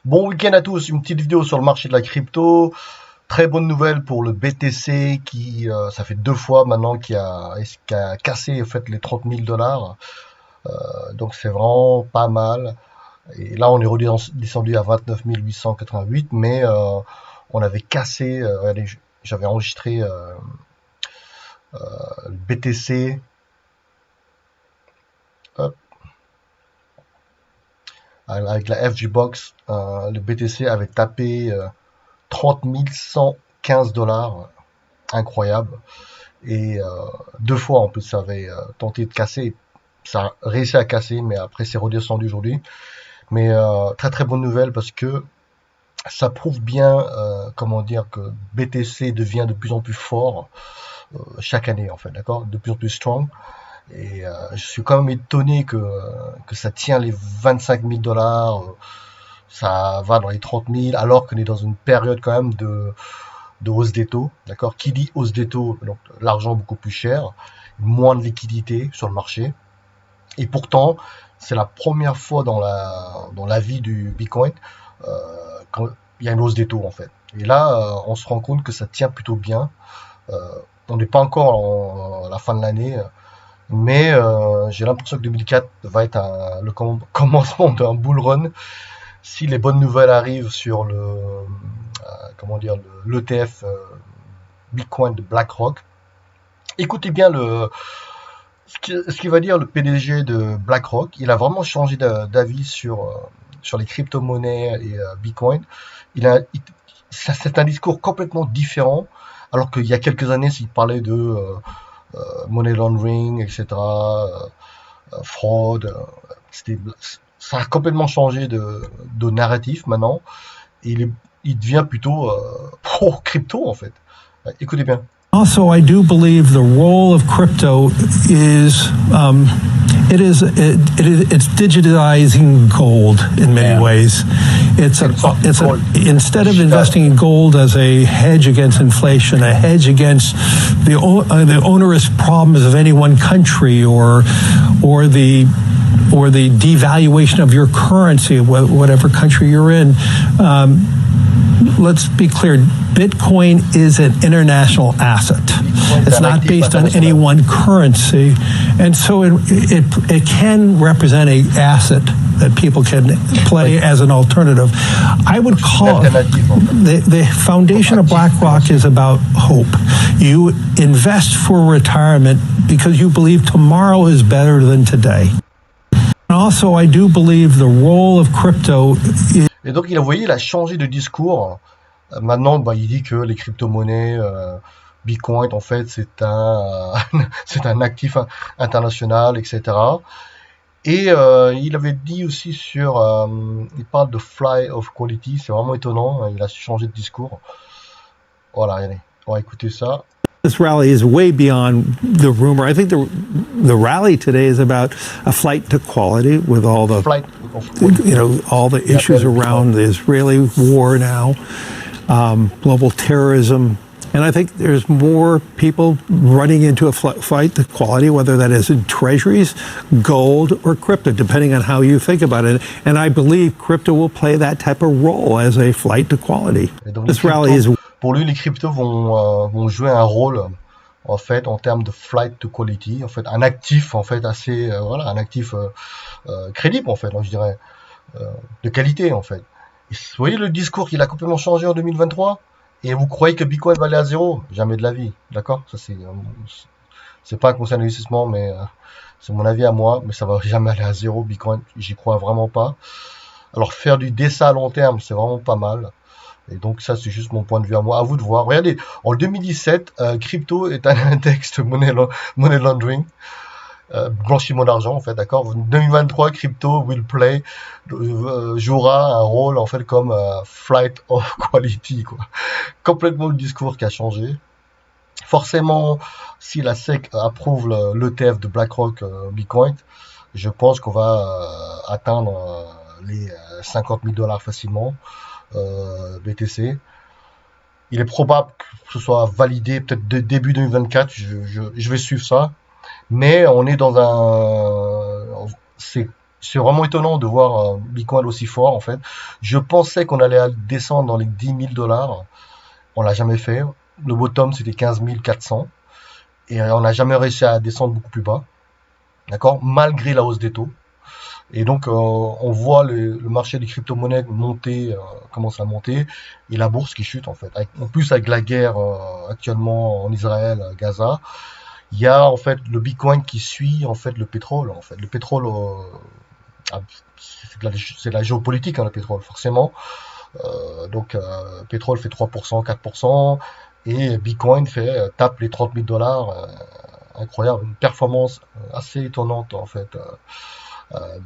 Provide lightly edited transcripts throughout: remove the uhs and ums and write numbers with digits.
Bon week-end à tous, une petite vidéo sur le marché de la crypto. Très bonne nouvelle pour le BTC qui, ça fait 2 fois maintenant qui a cassé en fait les 30 000 dollars. Donc c'est vraiment pas mal. Et là on est redescendu à 29 888, mais on avait cassé, regardez, j'avais enregistré le BTC. Hop, avec la FG Box, le BTC avait tapé 30 115 dollars, incroyable. Et 2 fois en plus, ça avait tenté de casser. Ça a réussi à casser, mais après c'est redescendu aujourd'hui. Mais très très bonne nouvelle parce que ça prouve bien, comment dire, que BTC devient de plus en plus fort chaque année en fait, d'accord, de plus en plus strong. Et je suis quand même étonné que ça tient les 25 000 dollars, ça va dans les 30 000, alors qu'on est dans une période quand même de hausse des taux, d'accord. Qui dit hausse des taux, donc l'argent beaucoup plus cher, moins de liquidité sur le marché. Et pourtant, c'est la première fois dans la vie du Bitcoin quand il y a une hausse des taux en fait. Et là, on se rend compte que ça tient plutôt bien. Euh, on n'est pas encore à la fin de l'année, mais j'ai l'impression que 2004 va être le commencement d'un bull run si les bonnes nouvelles arrivent sur comment dire, l'ETF Bitcoin de BlackRock. Écoutez bien ce qu'il va dire le PDG de BlackRock. Il a vraiment changé d'avis sur les crypto-monnaies et Bitcoin. C'est un discours complètement différent, alors qu'il y a quelques années, s'il parlait de money laundering, etc., fraude, ça a complètement changé de narratif maintenant. Et il devient plutôt pro-crypto, en fait. Écoutez bien. Also, I do believe the role of crypto is it's digitizing gold in many ways. Instead of investing in gold as a hedge against inflation, a hedge against the onerous problems of any one country or the devaluation of your currency, whatever country you're in. Let's be clear, Bitcoin is an international asset. It's not based on any one currency. And so it can represent an asset that people can play as an alternative. I would call it, the foundation of BlackRock is about hope. You invest for retirement because you believe tomorrow is better than today. And also, I do believe the role of crypto is... Et donc, vous voyez, il a changé de discours. Maintenant, il dit que les crypto-monnaies, Bitcoin, en fait, c'est c'est un actif international, etc. Et il avait dit aussi il parle de flight of quality, c'est vraiment étonnant, il a changé de discours. Voilà, regardez, on va écouter ça. This rally is way beyond the rumor. I think the rally today is about a flight to quality with all the all the issues around the Israeli war now, global terrorism, and I think there's more people running into a flight to quality, whether that is in treasuries, gold, or crypto, depending on how you think about it. And I believe crypto will play that type of role as a flight to quality. This rally is... Pour lui, les cryptos vont jouer un rôle en fait en termes de flight to quality, en fait un actif en fait assez un actif crédible en fait, je dirais de qualité en fait. Et vous voyez le discours qu'il a complètement changé en 2023 et vous croyez que Bitcoin va aller à zéro? Jamais de la vie, d'accord? Ça c'est pas un conseil d'investissement, mais c'est mon avis à moi, mais ça va jamais aller à zéro Bitcoin, j'y crois vraiment pas. Alors faire du DSA à long terme, c'est vraiment pas mal. Et donc ça, c'est juste mon point de vue à moi. À vous de voir. Regardez, en 2017, crypto est un index de money laundering, blanchiment d'argent, en fait, d'accord. En 2023, crypto jouera un rôle, en fait, comme flight of quality, quoi. Complètement le discours qui a changé. Forcément, si la SEC approuve l'ETF de BlackRock Bitcoin, je pense qu'on va atteindre les 50 000 dollars facilement. BTC. Il est probable que ce soit validé peut-être début 2024. Je vais suivre ça. Mais on est dans c'est vraiment étonnant de voir Bitcoin aussi fort, en fait. Je pensais qu'on allait descendre dans les 10 000 $. On l'a jamais fait. Le bottom, c'était 15 400. Et on n'a jamais réussi à descendre beaucoup plus bas. D'accord? Malgré la hausse des taux. Et donc, on voit le marché des crypto-monnaies monter, commence à monter, et la bourse qui chute, en fait. En plus, avec la guerre actuellement en Israël, à Gaza, il y a, en fait, le Bitcoin qui suit, en fait, le pétrole, en fait. Le pétrole, ah, c'est de la géopolitique, hein, le pétrole, forcément. Donc, pétrole fait 3%, 4%, et Bitcoin tape les 30 000 $. Incroyable, une performance assez étonnante, en fait,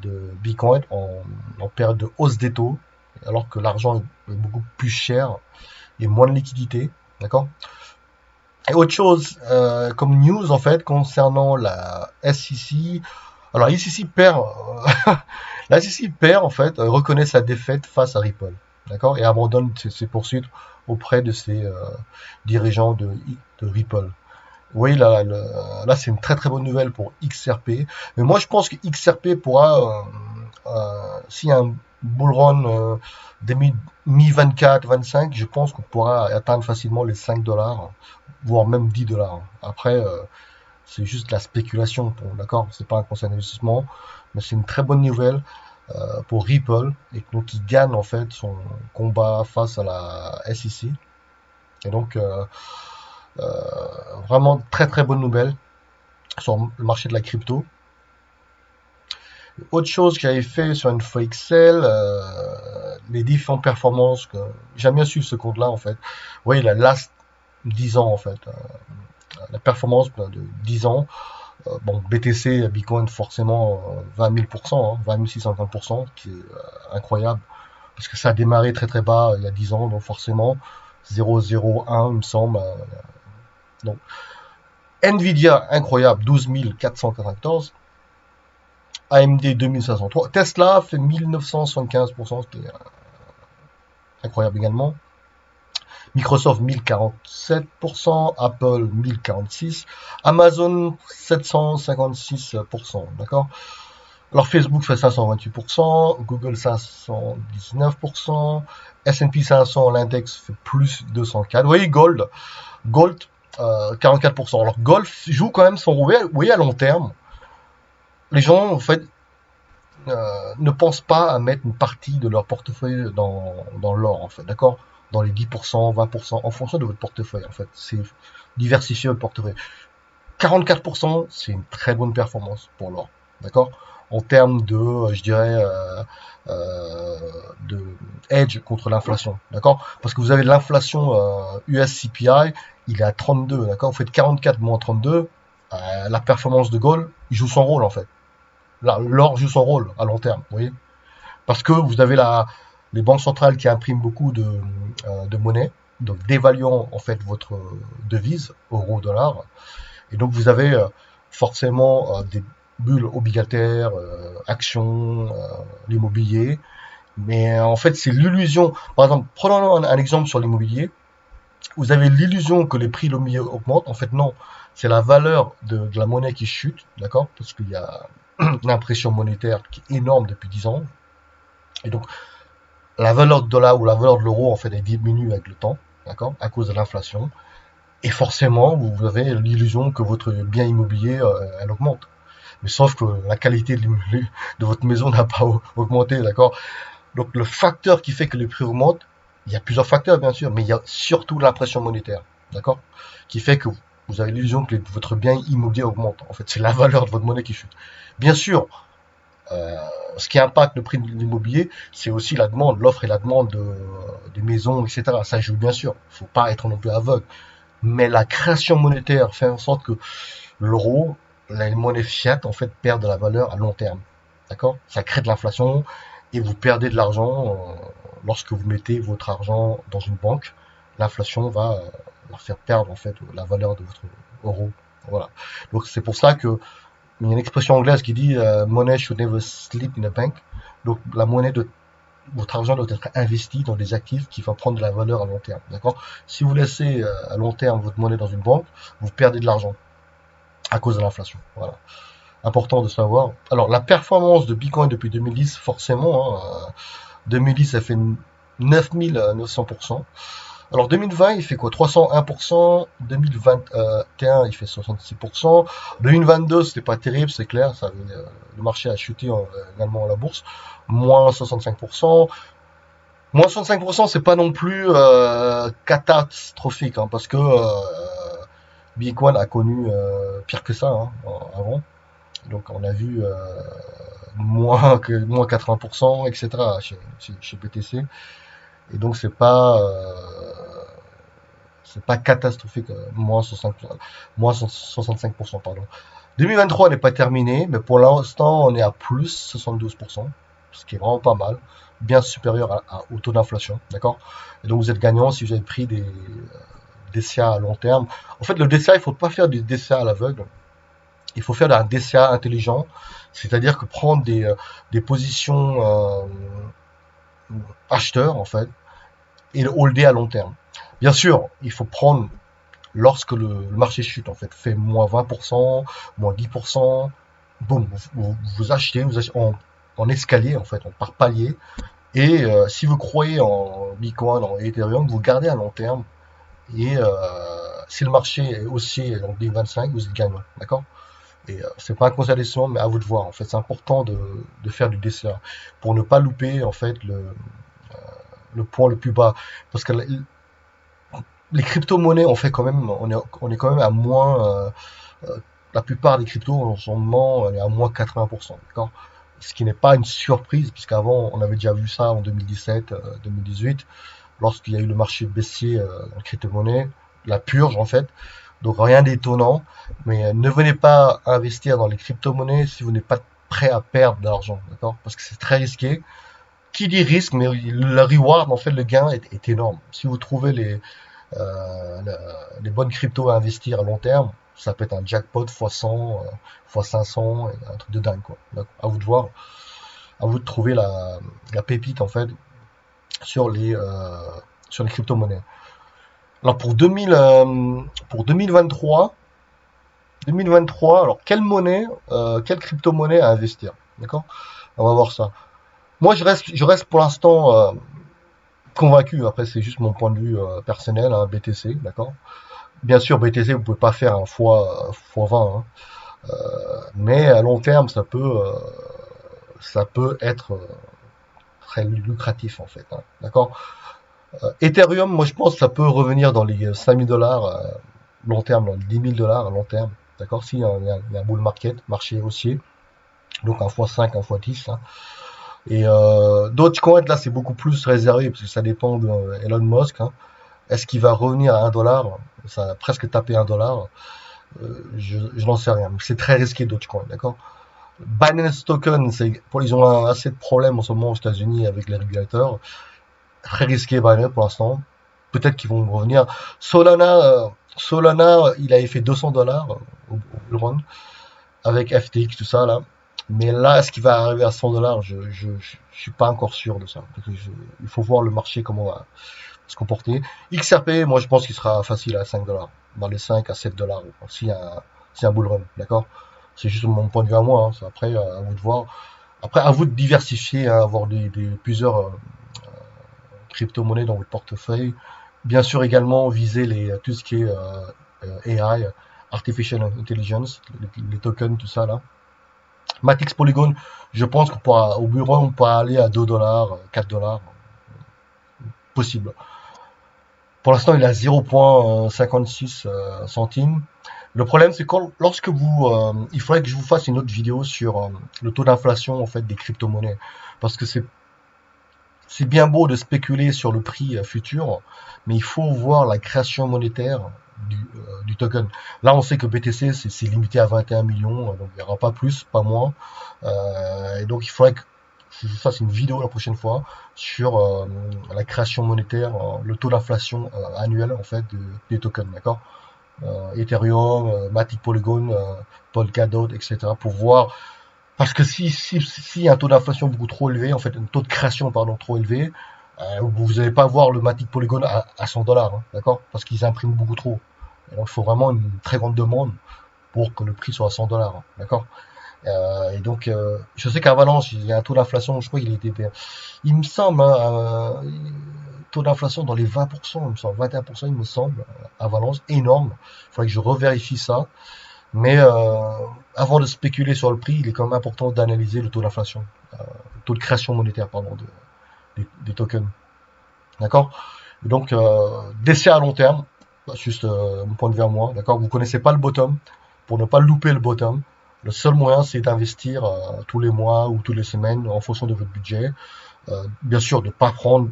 de Bitcoin en période de hausse des taux, alors que l'argent est beaucoup plus cher et moins de liquidité. D'accord? Et autre chose, comme news, en fait, concernant la SEC. Alors, la SEC perd, la SEC perd, en fait, reconnaît sa défaite face à Ripple. D'accord? Et abandonne ses poursuites auprès de ses dirigeants de Ripple. Oui, là, c'est une très très bonne nouvelle pour XRP. Mais moi, je pense que XRP pourra, s'il y a un bull run dès mi-24, 25, je pense qu'on pourra atteindre facilement les 5 $, voire même 10 $. Après, c'est juste la spéculation, d'accord? C'est pas un conseil d'investissement, mais c'est une très bonne nouvelle pour Ripple, et donc qui gagne en fait son combat face à la SEC. Et donc, vraiment très très bonne nouvelle sur le marché de la crypto. Autre chose que j'avais fait sur une feuille Excel, les différentes performances, que j'aime bien suivre ce compte-là en fait. Vous voyez la last 10 ans en fait, la performance de 10 ans. Bon, BTC, Bitcoin forcément 20 000%, hein, 20 650%, qui est incroyable, parce que ça a démarré très très bas il y a 10 ans, donc forcément 0,01 il me semble. Donc Nvidia, incroyable, 12 494. AMD 2503. Tesla fait 1975%, ce qui est incroyable également. Microsoft 1047%, Apple 1046%, Amazon 756%, d'accord? Alors Facebook fait 528%, Google 519%, S&P 500, l'index fait plus 204. Vous voyez, Gold 44%. Alors Gold joue quand même son rôle, oui, à long terme. Les gens, en fait, ne pensent pas à mettre une partie de leur portefeuille dans l'or, en fait, d'accord? Dans les 10%, 20%, en fonction de votre portefeuille, en fait. C'est diversifier votre portefeuille. 44%, c'est une très bonne performance pour l'or, d'accord? En termes de, je dirais, de hedge contre l'inflation, d'accord? Parce que vous avez l'inflation US CPI, il est à 32, d'accord? Vous faites 44 moins 32, la performance de Gold, il joue son rôle, en fait. L'or joue son rôle à long terme, vous voyez, parce que vous avez les banques centrales qui impriment beaucoup de monnaie, donc dévaluant en fait votre devise, euro, dollar, et donc vous avez forcément des bulles obligataires, actions, l'immobilier, mais en fait c'est l'illusion. Par exemple, prenons un exemple sur l'immobilier. Vous avez l'illusion que les prix de l'immobilier augmentent. En fait, non. C'est la valeur de la monnaie qui chute, d'accord? Parce qu'il y a une impression monétaire qui est énorme depuis 10 ans. Et donc, la valeur du dollar ou la valeur de l'euro, en fait, elle diminue avec le temps, d'accord? À cause de l'inflation. Et forcément, vous avez l'illusion que votre bien immobilier, elle augmente. Mais sauf que la qualité de votre maison n'a pas augmenté, d'accord? Donc, le facteur qui fait que les prix augmentent, il y a plusieurs facteurs, bien sûr, mais il y a surtout l'impression monétaire, d'accord? Qui fait que vous avez l'illusion que votre bien immobilier augmente. En fait, c'est la valeur de votre monnaie qui chute. Bien sûr, ce qui impacte le prix de l'immobilier, c'est aussi la demande, l'offre et la demande des maisons, etc. Ça joue bien sûr. Il ne faut pas être non plus aveugle. Mais la création monétaire fait en sorte que l'euro, la monnaie fiat, en fait, perd de la valeur à long terme. D'accord? Ça crée de l'inflation et vous perdez de l'argent lorsque vous mettez votre argent dans une banque. L'inflation va leur faire perdre en fait la valeur de votre euro. Voilà. Donc c'est pour ça que il y a une expression anglaise qui dit money should never sleep in a bank. Donc la monnaie de votre argent doit être investi dans des actifs qui vont prendre de la valeur à long terme. D'accord? Si vous laissez à long terme votre monnaie dans une banque, vous perdez de l'argent à cause de l'inflation. Voilà. important de savoir. Alors, la performance de Bitcoin depuis 2010, forcément, hein, 2010, ça fait 9900%. Alors 2020, il fait quoi? 301%. 2021, il fait 66%. 2022, c'était pas terrible, c'est clair. Le marché a chuté également à la bourse. Moins 65%. Moins 65%, c'est pas non plus catastrophique, hein, parce que Bitcoin a connu pire que ça, hein, avant. Donc on a vu moins 80%, etc. chez BTC. Et donc c'est pas catastrophique, moins 65%, pardon. 2023 n'est pas terminé, mais pour l'instant, on est à plus 72%, ce qui est vraiment pas mal, bien supérieur au taux d'inflation, d'accord? Et donc vous êtes gagnant si vous avez pris des DCA à long terme. En fait, le DCA, il faut pas faire du DCA à l'aveugle, il faut faire un DCA intelligent, c'est-à-dire que prendre des positions acheteurs, en fait, et le holder à long terme. Bien sûr, il faut prendre lorsque le marché chute, en fait, fait moins 20%, moins 10%, boum, vous achetez, en escalier, en fait, par palier. Et si vous croyez en Bitcoin, en Ethereum, vous gardez à long terme. Et si le marché est haussier en 2025, vous êtes gagnant, d'accord? Et c'est pas un conseil d'investissement, mais à vous de voir. En fait, c'est important de faire du DCA pour ne pas louper en fait le point le plus bas, parce que les crypto-monnaies, on fait quand même, on est quand même à moins. La plupart des cryptos en ce moment, on est à moins 80%, d'accord? Ce qui n'est pas une surprise, puisqu'avant, on avait déjà vu ça en 2017, 2018, lorsqu'il y a eu le marché baissier en crypto-monnaie, la purge en fait. Donc rien d'étonnant, mais ne venez pas investir dans les crypto-monnaies si vous n'êtes pas prêt à perdre de l'argent, d'accord? Parce que c'est très risqué. Qui dit risque, mais le reward, en fait, le gain est énorme. Si vous trouvez euh, les bonnes cryptos à investir à long terme, ça peut être un jackpot x100, x500, un truc de dingue, quoi. À vous de voir, à vous de trouver la pépite, en fait, sur les, euh, sur les crypto-monnaies. Alors pour 2023, alors quelle crypto-monnaie à investir, d'accord? On va voir ça. Moi, je reste pour l'instant convaincu. Après, c'est juste mon point de vue personnel, hein, BTC, d'accord? Bien sûr, BTC, vous pouvez pas faire un fois 20, hein. Mais à long terme, ça peut être très lucratif en fait, hein, d'accord? Ethereum, moi je pense que ça peut revenir dans les 5000 dollars long terme, dans les 10 000 dollars à long terme, d'accord? Si il y a un bull market, marché haussier, donc un x5, un x10, hein. Et Dogecoin, là, c'est beaucoup plus réservé parce que ça dépend d'Elon Musk, hein. Est-ce qu'il va revenir à 1 dollar? Ça a presque tapé 1 dollar. Je n'en sais rien. C'est très risqué Dogecoin, d'accord? Binance Token, ils ont assez de problèmes en ce moment aux États-Unis avec les régulateurs. Très risqué Binance pour l'instant. Peut-être qu'ils vont revenir. Solana, il avait fait 200 dollars au run avec FTX, tout ça là. Mais là, est-ce qu'il va arriver à 100 dollars? Je suis pas encore sûr de ça. Il faut voir le marché comment va se comporter. XRP, moi je pense qu'il sera facile à 5 dollars. Dans les 5 à 7 dollars. S'il y a un bull run, d'accord? C'est juste mon point de vue à moi, hein. Après, à vous de voir. Après, à vous de diversifier, hein, avoir plusieurs crypto-monnaies dans votre portefeuille. Bien sûr, également viser tout ce qui est AI, Artificial Intelligence, les tokens, tout ça là. Matix Polygon, je pense au bureau, on pourra aller à 2 dollars, 4 dollars, possible. Pour l'instant, il est à 0,56 centimes. Le problème, c'est lorsque il faudrait que je vous fasse une autre vidéo sur le taux d'inflation en fait des crypto-monnaies, parce que c'est bien beau de spéculer sur le prix futur, mais il faut voir la création monétaire du token. Là, on sait que BTC, c'est limité à 21 millions, donc il n'y aura pas plus, pas moins. Et donc, il faudrait que je vous fasse une vidéo la prochaine fois sur la création monétaire, le taux d'inflation annuel en fait des tokens, d'accord? Ethereum, Matic Polygon, Polkadot, etc. pour voir. Parce que si un taux d'inflation beaucoup trop élevé, en fait, un taux de création pardon trop élevé, vous n'allez pas voir le Matic Polygon à 100 dollars, hein, d'accord? Parce qu'ils impriment beaucoup trop. Et donc il faut vraiment une très grande demande pour que le prix soit à 100 dollars, hein, d'accord? Et donc, je sais qu'à Valence, il y a un taux d'inflation, je crois qu'il était, il me semble, hein, taux d'inflation dans les 20%, il me semble, 21%, il me semble, à Valence, énorme. Il faudrait que je revérifie ça. Mais avant de spéculer sur le prix, il est quand même important d'analyser le taux d'inflation, le taux de création monétaire, pardon, des tokens. D'accord? Et donc, d'essai à long terme, juste mon point de vue à moi, d'accord? Vous connaissez pas le bottom, pour ne pas louper le bottom, le seul moyen, c'est d'investir tous les mois ou toutes les semaines en fonction de votre budget. Bien sûr, de ne pas prendre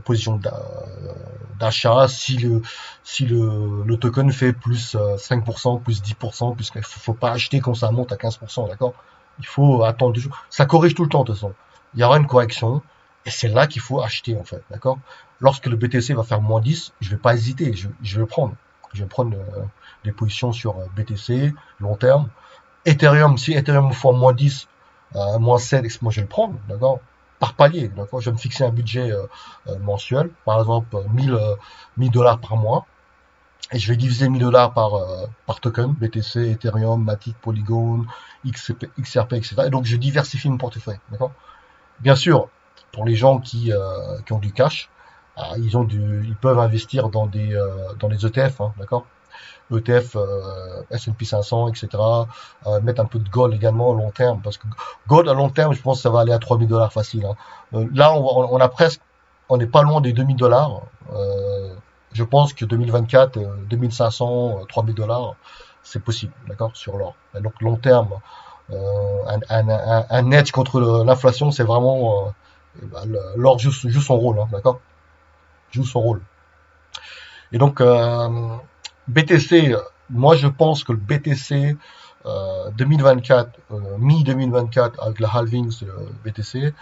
position d'achat si le token fait plus 5%, plus 10%, puisqu'il ne faut pas acheter quand ça monte à 15%, d'accord? Il faut attendre. Ça corrige tout le temps, de toute façon. Il y aura une correction, et c'est là qu'il faut acheter, en fait, d'accord? Lorsque le BTC va faire moins 10, je ne vais pas hésiter, je vais le prendre. Je vais prendre des positions sur BTC, long terme. Ethereum, si Ethereum me fait moins 10, moins 7, moi je vais le prendre, d'accord? Par palier, d'accord? Je vais me fixer un budget mensuel, par exemple 1000 dollars par mois, et je vais diviser 1000 dollars par token, BTC, Ethereum, Matic, Polygon, XRP, etc. Et donc je diversifie mon portefeuille, d'accord? Bien sûr, pour les gens qui ont du cash, ils peuvent investir dans des ETF, hein, d'accord? ETF, S&P 500, etc. Mettre un peu de gold également à long terme, parce que gold à long terme, je pense que ça va aller à 3000 dollars facile, hein. Là, on n'est pas loin des 2000 dollars. Je pense que 2024, 2500, 3000 dollars, c'est possible, d'accord, sur l'or. Donc long terme, un edge contre l'inflation, c'est vraiment l'or joue son rôle, hein, d'accord, joue son rôle. Et donc, BTC, moi je pense que le BTC 2024, mi-2024, avec le halving de BTC,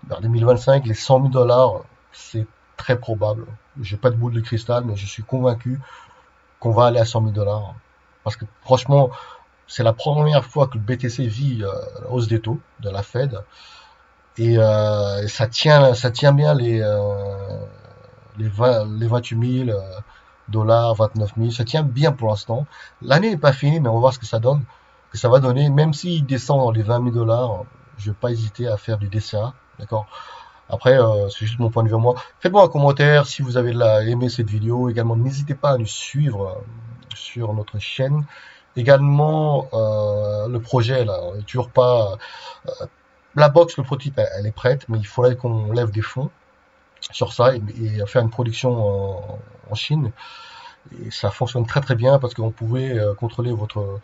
vers 2025, les 100 000 dollars, c'est très probable. J'ai pas de boule de cristal, mais je suis convaincu qu'on va aller à 100 000 dollars. Parce que franchement, c'est la première fois que le BTC vit la hausse des taux de la Fed. Et ça tient bien les 28 000 dollars, 29 000. Ça tient bien pour l'instant. L'année n'est pas finie, mais on va voir ce que ça donne, que ça va donner. Même s'il descend dans les 20 000 dollars, je ne vais pas hésiter à faire du DCA. D'accord? Après, c'est juste mon point de vue à moi. Faites-moi un commentaire si vous avez aimé cette vidéo. Également, n'hésitez pas à nous suivre sur notre chaîne. Également, le projet, là, est toujours pas. La box, le prototype, elle est prête, mais il faudrait qu'on lève des fonds sur ça et faire une production en Chine. Et ça fonctionne très très bien parce qu'on pouvait contrôler votre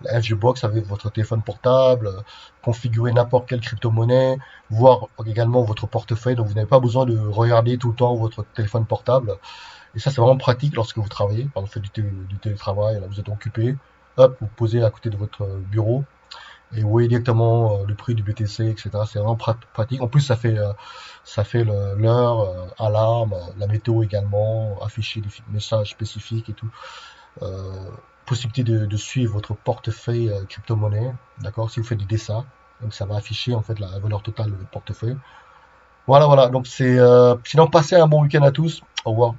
FGBox avec votre téléphone portable, configurer n'importe quelle crypto-monnaie, voir également votre portefeuille. Donc vous n'avez pas besoin de regarder tout le temps votre téléphone portable. Et ça, c'est vraiment pratique lorsque vous travaillez. Par exemple, vous faites du télétravail, là, vous êtes occupé. Hop, vous posez à côté de votre bureau et vous voyez directement le prix du BTC, etc. C'est vraiment pratique. En plus, ça fait l'heure, alarme, la météo également, afficher des messages spécifiques et tout. Euh, Possibilité de suivre votre portefeuille crypto-monnaie, d'accord, si vous faites du DSA. Donc ça va afficher en fait la valeur totale de votre portefeuille. Voilà, voilà. Donc sinon passez un bon week-end à tous. Au revoir.